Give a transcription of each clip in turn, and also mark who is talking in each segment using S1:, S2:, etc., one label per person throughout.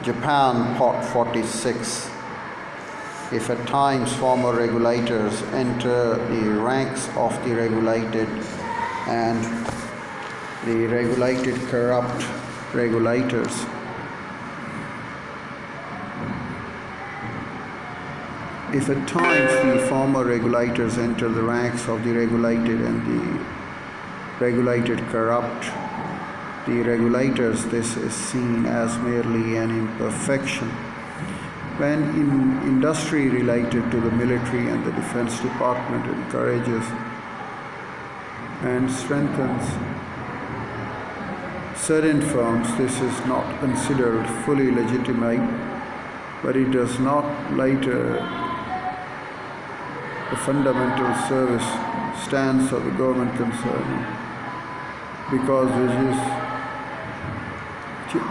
S1: Japan, Part 46. If at times former regulators enter the ranks of the regulated and the regulated corrupt regulators, if at times the former regulators enter the ranks of the regulated and the regulated corrupt the regulators, this is seen as merely an imperfection. When in industry related to the military and the Defense Department encourages and strengthens certain firms, this is not considered fully legitimate, but it does not later the fundamental service stance of the government concerned, because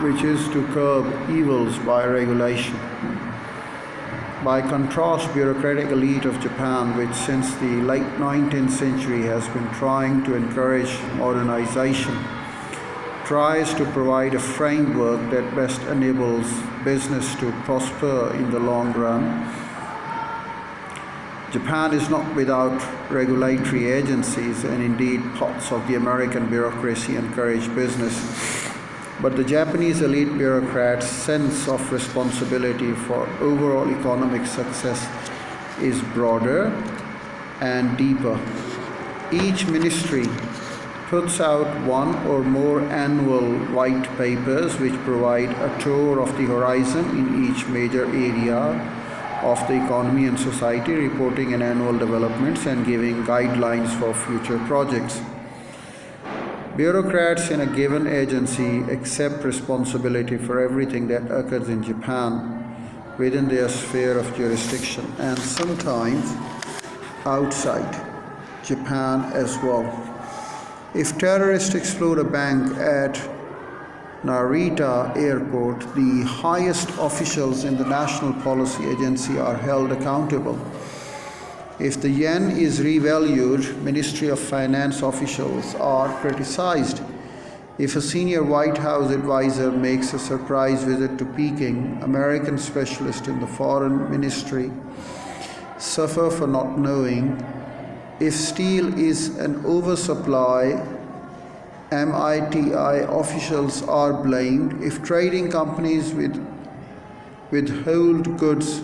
S1: which is to curb evils by regulation. By contrast, bureaucratic elite of Japan, which since the late 19th century has been trying to encourage modernization, tries to provide a framework that best enables business to prosper in the long run. Japan is not without regulatory agencies, and indeed parts of the American bureaucracy encourage business. But the Japanese elite bureaucrats' sense of responsibility for overall economic success is broader and deeper. Each ministry puts out one or more annual white papers which provide a tour of the horizon in each major area of the economy and society, reporting on annual developments and giving guidelines for future projects. Bureaucrats in a given agency accept responsibility for everything that occurs in Japan within their sphere of jurisdiction, and sometimes outside Japan as well. If terrorists explode a bank at Narita Airport, the highest officials in the National Policy Agency are held accountable. If the yen is revalued, Ministry of Finance officials are criticized. If a senior White House advisor makes a surprise visit to Peking, American specialists in the Foreign Ministry suffer for not knowing. If steel is an oversupply, MITI officials are blamed. If trading companies withhold goods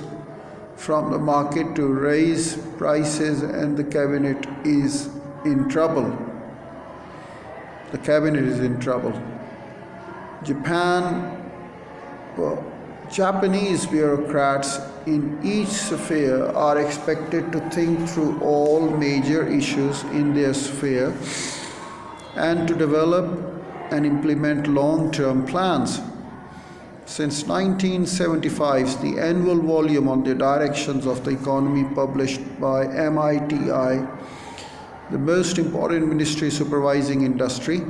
S1: from the market to raise prices, and the cabinet is in trouble. The cabinet is in trouble. Japanese bureaucrats in each sphere are expected to think through all major issues in their sphere and to develop and implement long-term plans. Since 1975, the annual volume on the directions of the economy published by MITI, the most important ministry supervising industry,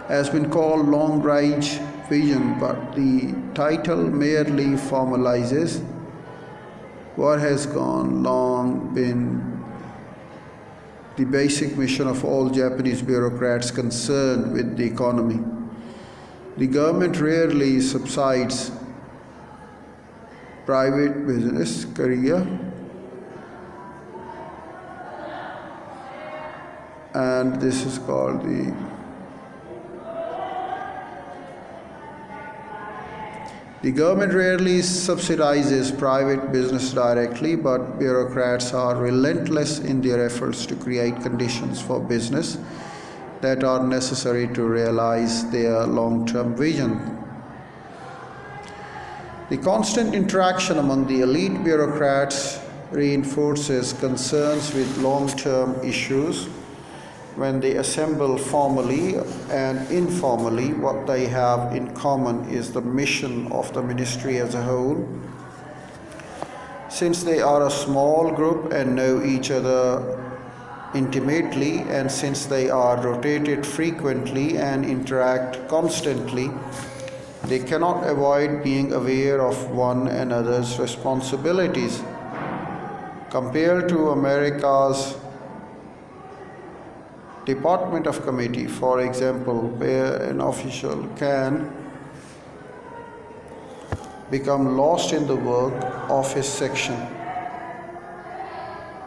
S1: has been called Long Range Vision, but the title merely formalizes what has long been the basic mission of all Japanese bureaucrats concerned with the economy. The government rarely subsides private business career, and this is called the government rarely subsidizes private business directly, but bureaucrats are relentless in their efforts to create conditions for business that are necessary to realize their long-term vision. The constant interaction among the elite bureaucrats reinforces concerns with long-term issues. When they assemble formally and informally, what they have in common is the mission of the ministry as a whole. Since they are a small group and know each other intimately, and since they are rotated frequently and interact constantly, they cannot avoid being aware of one another's responsibilities. Compared to America's Department of Committee, for example, where an official can become lost in the work of his section.